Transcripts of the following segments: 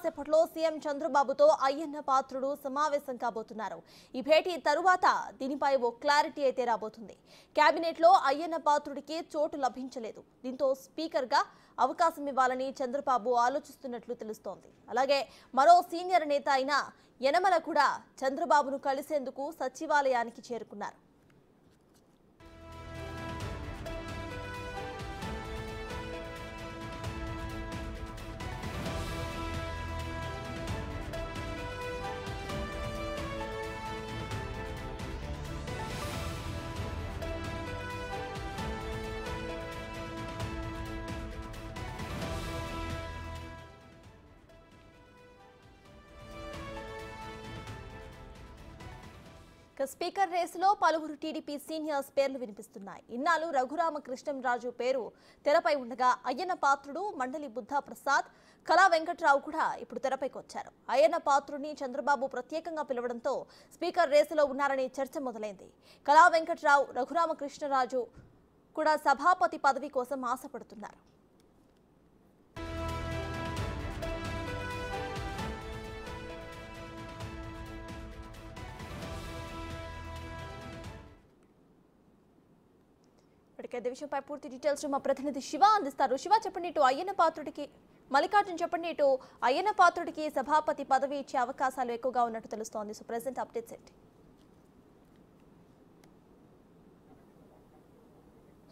కాసేపట్లో సీఎం చంద్రబాబుతో అయ్యన్న పాత్రుడు సమావేశం కాబోతున్నారు. ఈ భేటీ తరువాత దీనిపై ఓ క్లారిటీ అయితే రాబోతుంది. కేబినెట్ లో అయ్యన్న పాత్రుడికి చోటు లభించలేదు. దీంతో స్పీకర్ గా అవకాశం ఇవ్వాలని చంద్రబాబు ఆలోచిస్తున్నట్లు తెలుస్తోంది. అలాగే మరో సీనియర్ నేత అయిన యనమల కూడా చంద్రబాబును కలిసేందుకు సచివాలయానికి చేరుకున్నారు. స్పీకర్ రేసులో పలువురు టీడీపీ సీనియర్స్ పేర్లు వినిపిస్తున్నాయి. ఇన్నాళ్ళు రఘురామకృష్ణంరాజు పేరు తెరపై ఉండగా అయ్యన్న పాత్రుడు, మండలి బుద్ధ ప్రసాద్, కళా వెంకట్రావు కూడా ఇప్పుడు తెరపైకి వచ్చారు. అయ్యన్న పాత్రుడిని చంద్రబాబు ప్రత్యేకంగా పిలవడంతో స్పీకర్ రేసులో ఉన్నారనే చర్చ మొదలైంది. కళా వెంకట్రావు, రఘురామకృష్ణరాజు కూడా సభాపతి పదవి కోసం ఆశపడుతున్నారు. ఇదే విషయంపై పూర్తి డీటెయిల్స్ మా ప్రతినిధి శివ అందిస్తారు. శివ, చెప్పండి, ఇటు అయ్యన్న పాత్రుడికి మల్లికార్జున్ చెప్పండి, ఇటు అయ్యన్న పాత్రుడికి సభాపతి పదవి ఇచ్చే అవకాశాలు ఎక్కువగా ఉన్నట్టు తెలుస్తోంది. సో ప్రెసెంట్ అప్డేట్స్ ఏంటి?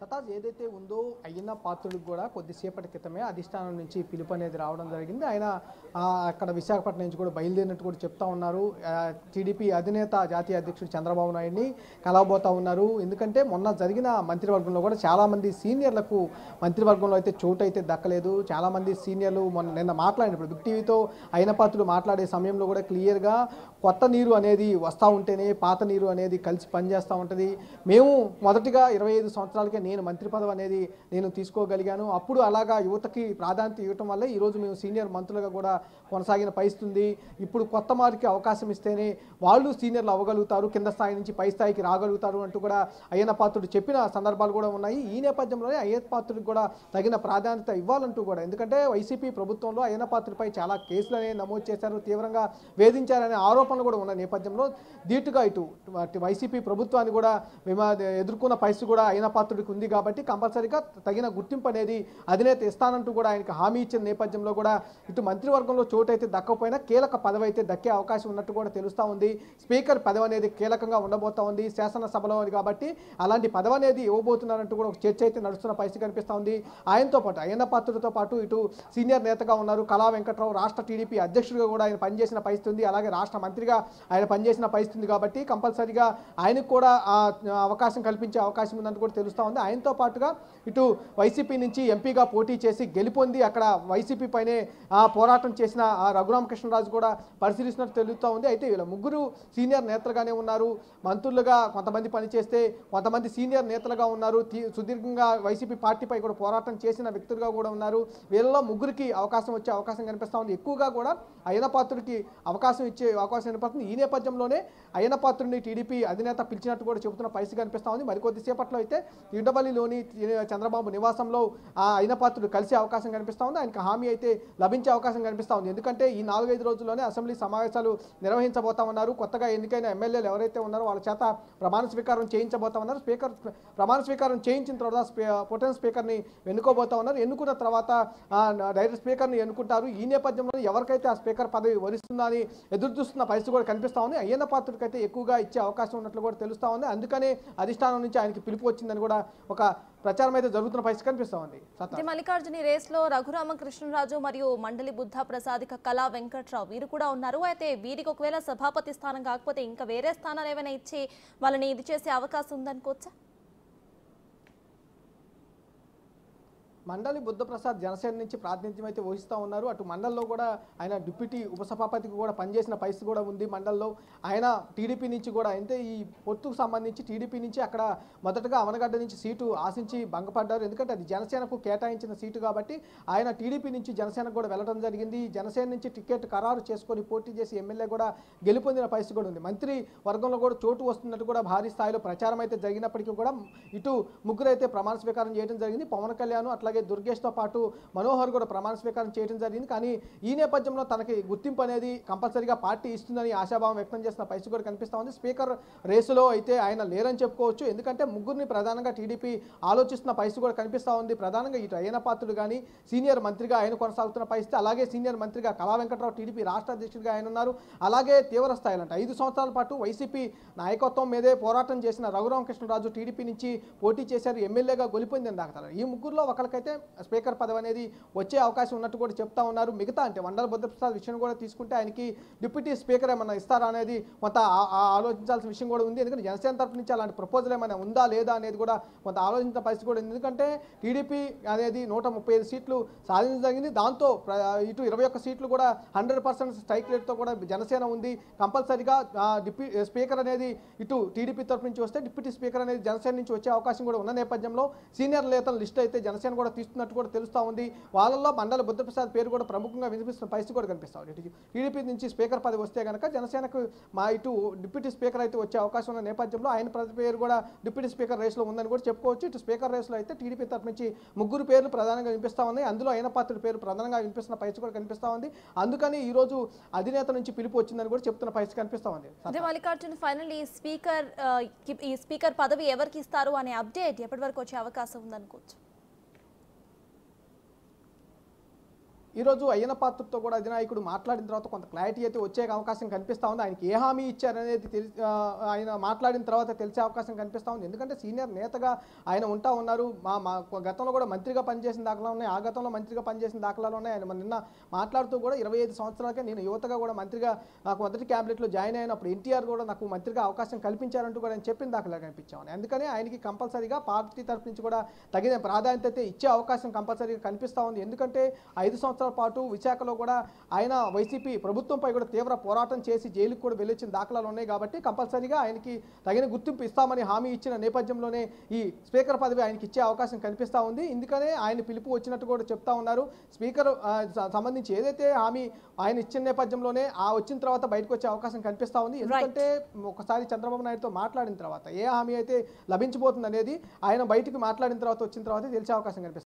సతాజ్ ఏదైతే ఉందో అయ్యన్న పాత్రుడికి కూడా కొద్దిసేపటి క్రితమే అధిష్టానం నుంచి పిలుపు అనేది రావడం జరిగింది. ఆయన అక్కడ విశాఖపట్నం నుంచి కూడా బయలుదేరినట్టు కూడా చెప్తా ఉన్నారు. టీడీపీ అధినేత జాతీయ అధ్యక్షుడు చంద్రబాబు నాయుడిని కలవబోతా ఉన్నారు. ఎందుకంటే మొన్న జరిగిన మంత్రివర్గంలో కూడా చాలామంది సీనియర్లకు మంత్రివర్గంలో అయితే చోటు అయితే దక్కలేదు. చాలామంది సీనియర్లు నిన్న మాట్లాడినప్పుడు బిగ్ టీవీతో అయ్యన్న పాత్రుడు మాట్లాడే సమయంలో కూడా క్లియర్గా కొత్త నీరు అనేది వస్తూ ఉంటేనే పాత నీరు అనేది కలిసి పనిచేస్తూ ఉంటుంది. మేము మొదటిగా 25 సంవత్సరాలకే నేను మంత్రి పదవి అనేది నేను తీసుకోగలిగాను. అప్పుడు అలాగా యువతకి ప్రాధాన్యత ఇవ్వటం వల్ల ఈరోజు మేము సీనియర్ మంత్రులుగా కూడా కొనసాగిన పరిస్థితుంది. ఇప్పుడు కొత్త వారికి అవకాశం ఇస్తేనే వాళ్ళు సీనియర్లు అవ్వగలుగుతారు, కింద స్థాయి నుంచి పై స్థాయికి రాగలుగుతారు అంటూ కూడా అయ్యన్న పాత్రుడు చెప్పిన సందర్భాలు కూడా ఉన్నాయి. ఈ నేపథ్యంలోనే అయ్యన్న పాత్రుడికి కూడా తగిన ప్రాధాన్యత ఇవ్వాలంటూ కూడా, ఎందుకంటే వైసీపీ ప్రభుత్వంలో అయ్యన్న పాత్రుడిపై చాలా కేసులు అనేవి నమోదు చేశారు, తీవ్రంగా వేధించారనే ఆరోపణలు కూడా ఉన్న నేపథ్యంలో ధీటుగా ఇటు వైసీపీ ప్రభుత్వాన్ని కూడా ఎదుర్కొన్న పరిస్థితి కూడా అయ్యన్న పాత్రుడికి ఉంది. కాబట్టి కంపల్సరీగా తగిన గుర్తింపు అనేది అధినేత ఇస్తానంటూ కూడా ఆయనకు హామీ ఇచ్చిన నేపథ్యంలో కూడా ఇటు మంత్రివర్గంలో చోటు అయితే దక్కకపోయినా కీలక పదవి అయితే దక్కే అవకాశం ఉన్నట్టు కూడా తెలుస్తూ ఉంది. స్పీకర్ పదవి అనేది కీలకంగా ఉండబోతా ఉంది శాసనసభలో కాబట్టి అలాంటి పదవి అనేది ఇవ్వబోతున్నారంటూ కూడా ఒక చర్చ అయితే నడుస్తున్న పరిస్థితి కనిపిస్తూ ఉంది. ఆయనతో పాటు అయ్యన్న పాత్రుడితో పాటు ఇటు సీనియర్ నేతగా ఉన్నారు కళా వెంకట్రావు, రాష్ట్ర టీడీపీ అధ్యక్షుడిగా కూడా ఆయన పనిచేసిన పరిస్థితి ఉంది. అలాగే రాష్ట్ర మంత్రిగా ఆయన పనిచేసిన పరిస్థితి కాబట్టి కంపల్సరీగా ఆయనకు కూడా అవకాశం కల్పించే అవకాశం ఉందని కూడా తెలుస్తూ ఉంది. ఆయనతో పాటుగా ఇటు వైసీపీ నుంచి ఎంపీగా పోటీ చేసి గెలుపొంది అక్కడ వైసీపీ పైనే పోరాటం చేసిన రఘురామకృష్ణరాజు కూడా పరిశీలిస్తున్నట్టు తెలుస్తూ ఉంది. అయితే వీళ్ళ ముగ్గురు సీనియర్ నేతలుగానే ఉన్నారు. మంత్రులుగా కొంతమంది పనిచేస్తే కొంతమంది సీనియర్ నేతలుగా ఉన్నారు. సుదీర్ఘంగా వైసీపీ పార్టీపై కూడా పోరాటం చేసిన వ్యక్తులుగా కూడా ఉన్నారు. వీళ్ళలో ముగ్గురికి అవకాశం వచ్చే అవకాశం కనిపిస్తూ ఉంది. ఎక్కువగా కూడా అయ్యన్న పాత్రుడికి అవకాశం ఇచ్చే అవకాశం కనిపిస్తుంది. ఈ నేపథ్యంలోనే అయ్యన్న పాత్రుడిని టీడీపీ అధినేత పిలిచినట్టు కూడా చెబుతున్న పరిస్థితి కనిపిస్తూ ఉంది. మరికొద్దిసేపట్లో అయితే ఉండవల్లిలోని చంద్రబాబు నివాసంలో అయ్యన్న పాత్రుడు కలిసే అవకాశం కనిపిస్తూ ఉంది. ఆయనకు హామీ అయితే లభించే అవకాశం కనిపిస్తూ ఉంది. ఎందుకంటే ఈ 4-5 రోజుల్లోనే అసెంబ్లీ సమావేశాలు నిర్వహించబోతా ఉన్నారు. కొత్తగా ఎన్నికైన ఎమ్మెల్యేలు ఎవరైతే ఉన్నారో వాళ్ళ చేత ప్రమాణ స్వీకారం చేయించబోతా ఉన్నారు. స్పీకర్ ప్రమాణ స్వీకారం చేయించిన తర్వాత ప్రొటెం స్పీకర్ని ఎన్నుకోబోతా ఉన్నారు. ఎన్నుకున్న తర్వాత డైరెక్ట్ స్పీకర్ని ఎన్నుకుంటారు. ఈ నేపథ్యంలో ఎవరికైతే ఆ స్పీకర్ పదవి వరిస్తుందని ఎదురు చూస్తున్న పరిస్థితి కూడా కనిపిస్తూ ఉంది. అయ్యన్న పాత్రుడికి అయితే ఎక్కువగా ఇచ్చే అవకాశం ఉన్నట్లు కూడా తెలుస్తూ ఉంది. అందుకనే అధిష్టానం నుంచి ఆయనకి పిలుపు వచ్చిందని కూడా ఒక ప్రచారం అయితే జరుగుతున్న పరిస్థితి కనిపిస్తూ ఉంది. మల్లికార్జున రేస్ లో రఘురామకృష్ణరాజు మరియు మండలి బుద్ధ ప్రసాద్, కళా వెంకట్రావు వీరు కూడా ఉన్నారు. అయితే వీరికి ఒకవేళ సభాపతి స్థానం కాకపోతే ఇంకా వేరే స్థానాలు ఏమైనా ఇచ్చి వాళ్ళని ఇది చేసే అవకాశం ఉందనుకోవచ్చా? మండలి బుద్ధప్రసాద్ జనసేన నుంచి ప్రాతినిధ్యం అయితే వహిస్తూ ఉన్నారు. అటు మండల్లో కూడా ఆయన డిప్యూటీ ఉపసభాపతికి కూడా పనిచేసిన పరిస్థితి కూడా ఉంది. మండల్లో ఆయన టీడీపీ నుంచి కూడా అంటే ఈ పొత్తుకు సంబంధించి టీడీపీ నుంచి అక్కడ మొదటగా అవనగడ్డ నుంచి సీటు ఆశించి భంగపడ్డారు. ఎందుకంటే అది జనసేనకు కేటాయించిన సీటు కాబట్టి ఆయన టీడీపీ నుంచి జనసేనకు కూడా వెళ్ళడం జరిగింది. జనసేన నుంచి టికెట్ ఖరారు చేసుకొని పోటీ చేసి ఎమ్మెల్యే కూడా గెలుపొందిన పరిస్థితి కూడా ఉంది. మంత్రి వర్గంలో కూడా చోటు వస్తున్నట్టు కూడా భారీ స్థాయిలో ప్రచారం అయితే జరిగినప్పటికీ కూడా ఇటు ముగ్గురు అయితే ప్రమాణ స్వీకారం చేయడం జరిగింది. పవన్ కళ్యాణ్ అట్లాగే అలాగే దుర్గేష్తో పాటు మనోహర్ కూడా ప్రమాణ స్వీకారం చేయడం జరిగింది. కానీ ఈ నేపథ్యంలో తనకి గుర్తింపు అనేది కంపల్సరీగా పార్టీ ఇస్తుందని ఆశాభావం వ్యక్తం చేసిన పరిస్థితి కూడా కనిపిస్తూ ఉంది. స్పీకర్ రేసులో అయితే ఆయన లేరని చెప్పుకోవచ్చు. ఎందుకంటే ముగ్గురిని ప్రధానంగా టీడీపీ ఆలోచిస్తున్న పరిస్థితి కూడా కనిపిస్తూ ఉంది. ప్రధానంగా ఇటు అయ్యన్న పాత్రుడు కానీ సీనియర్ మంత్రిగా ఆయన కొనసాగుతున్న పరిస్థితి, అలాగే సీనియర్ మంత్రిగా కళా వెంకట్రావు టీడీపీ రాష్ట్ర అధ్యక్షుడిగా ఆయన ఉన్నారు. అలాగే తీవ్ర స్థాయిలో అంటే 5 సంవత్సరాల పాటు వైసీపీ నాయకత్వం మీదే పోరాటం చేసిన రఘురామకృష్ణరాజు టీడీపీ నుంచి పోటీ చేశారు, ఎమ్మెల్యేగా గెలిపోయిందని దాఖలు. ఈ ముగ్గురులో ఒకరికైతే స్పీకర్ పదవి అనేది వచ్చే అవకాశం ఉన్నట్టు కూడా చెప్తా ఉన్నారు. మిగతా అంటే వండల బుద్ధప్రసాద్ విషయం కూడా తీసుకుంటే ఆయనకి డిప్యూటీ స్పీకర్ ఏమన్నా ఇస్తారా అనేది కొంత ఆలోచించాల్సిన విషయం కూడా ఉంది. ఎందుకంటే జనసేన తరపు నుంచి అలాంటి ప్రపోజల్ ఏమైనా ఉందా లేదా అనేది కూడా కొంత ఆలోచించిన పరిస్థితి కూడా ఉంది. ఎందుకంటే టీడీపీ అనేది 135 సీట్లు సాధించడం జరిగింది. దాంతో ఇటు 21 సీట్లు కూడా 100% స్ట్రైక్ రేట్తో కూడా జనసేన ఉంది. కంపల్సరీగా స్పీకర్ అనేది ఇటు టీడీపీ తరపు నుంచి వస్తే డిప్యూటీ స్పీకర్ అనేది జనసేన నుంచి వచ్చే అవకాశం కూడా ఉన్న నేపథ్యంలో సీనియర్ నేతల లిస్ట్ అయితే జనసేన కూడా తీస్తున్నట్టు కూడా తెలుస్తూ ఉంది. వాళ్ళల్లో మండల బుద్ధప్రసాద్ పేరు కూడా ప్రముఖంగా వినిపిస్తున్న పరిస్థితి కూడా కనిపిస్తూ ఉంది. టీడీపీ నుంచి స్పీకర్ పదవి వస్తే కనుక జనసేనకు ఇటు డిప్యూటీ స్పీకర్ అయితే వచ్చే అవకాశం ఉన్న నేపథ్యంలో ఆయన పేరు కూడా డిప్యూటీ స్పీకర్ రేసులో ఉందని కూడా చెప్పుకోవచ్చు. ఇటు స్పీకర్ రేసులో అయితే టీడీపీ తరపు నుంచి ముగ్గురు పేర్లు ప్రధానంగా వినిపిస్తూ ఉన్నాయి. అందులో అయ్యన్న పాత్రుడి పేరు ప్రధానంగా వినిపిస్తున్న పరిస్థితి కూడా కనిపిస్తూ ఉంది. అందుకని ఈ రోజు అధినేత నుంచి పిలుపు వచ్చిందని కూడా చెప్తున్న పరిస్థితి కనిపిస్తూ ఉంది. మల్లికార్జున్, ఫైనల్ ఈ స్పీకర్ పదవి ఎవరికి ఇస్తారు అనే అప్డేట్ ఎప్పటి వరకు వచ్చే అవకాశం ఉందనుకోవచ్చు? ఈరోజు అయ్యన్న పాత్రతో కూడా అధినాయకుడు మాట్లాడిన తర్వాత కొంత క్లారిటీ అయితే వచ్చే అవకాశం కనిపిస్తూ ఉంది. ఆయనకి ఏ హామీ ఇచ్చారనేది ఆయన మాట్లాడిన తర్వాత తెలిసే అవకాశం కనిపిస్తూ ఉంది. ఎందుకంటే సీనియర్ నేతగా ఆయన ఉంటా ఉన్నారు. మా గతంలో కూడా మంత్రిగా పనిచేసిన దాఖలాలు ఉన్నాయి. ఆ గతంలో మంత్రిగా పనిచేసిన దాఖలాలు ఉన్నాయి. ఆయన నిన్న మాట్లాడుతూ కూడా 25 సంవత్సరాలకే నేను యువతగా కూడా మంత్రిగా నాకు మొదటి క్యాబినెట్లో జాయిన్ అయినప్పుడు ఎన్టీఆర్ కూడా నాకు మంత్రిగా అవకాశం కల్పించారంటూ కూడా ఆయన చెప్పిన దాఖలా కనిపించామని. అందుకని ఆయనకి కంపల్సరీగా పార్టీ తరఫు నుంచి కూడా తగిన ప్రాధాన్యత ఇచ్చే అవకాశం కంపల్సరీగా కనిపిస్తూ ఉంది. ఎందుకంటే 5 సంవత్సరాల పాటు విశాఖలో కూడా ఆయన వైసీపీ ప్రభుత్వంపై కూడా తీవ్ర పోరాటం చేసి జైలుకు కూడా వెళ్ళొచ్చిన దాఖలాలు ఉన్నాయి. కాబట్టి కంపల్సరీగా ఆయనకి తగిన గుర్తింపు ఇస్తామని హామీ ఇచ్చిన నేపథ్యంలోనే ఈ స్పీకర్ పదవి ఆయనకి ఇచ్చే అవకాశం కనిపిస్తూ ఉంది. ఇందుకనే ఆయన పిలుపు వచ్చినట్టు కూడా చెప్తా ఉన్నారు. స్పీకర్ సంబంధించి ఏదైతే హామీ ఆయన ఇచ్చిన నేపథ్యంలోనే వచ్చిన తర్వాత బయటకు వచ్చే అవకాశం కనిపిస్తూ ఉంది. ఎందుకంటే ఒకసారి చంద్రబాబు నాయుడుతో మాట్లాడిన తర్వాత ఏ హామీ అయితే లభించబోతుంది అనేది ఆయన బయటికి మాట్లాడిన తర్వాత వచ్చిన తర్వాత తెలిసే అవకాశం కనిపిస్తుంది.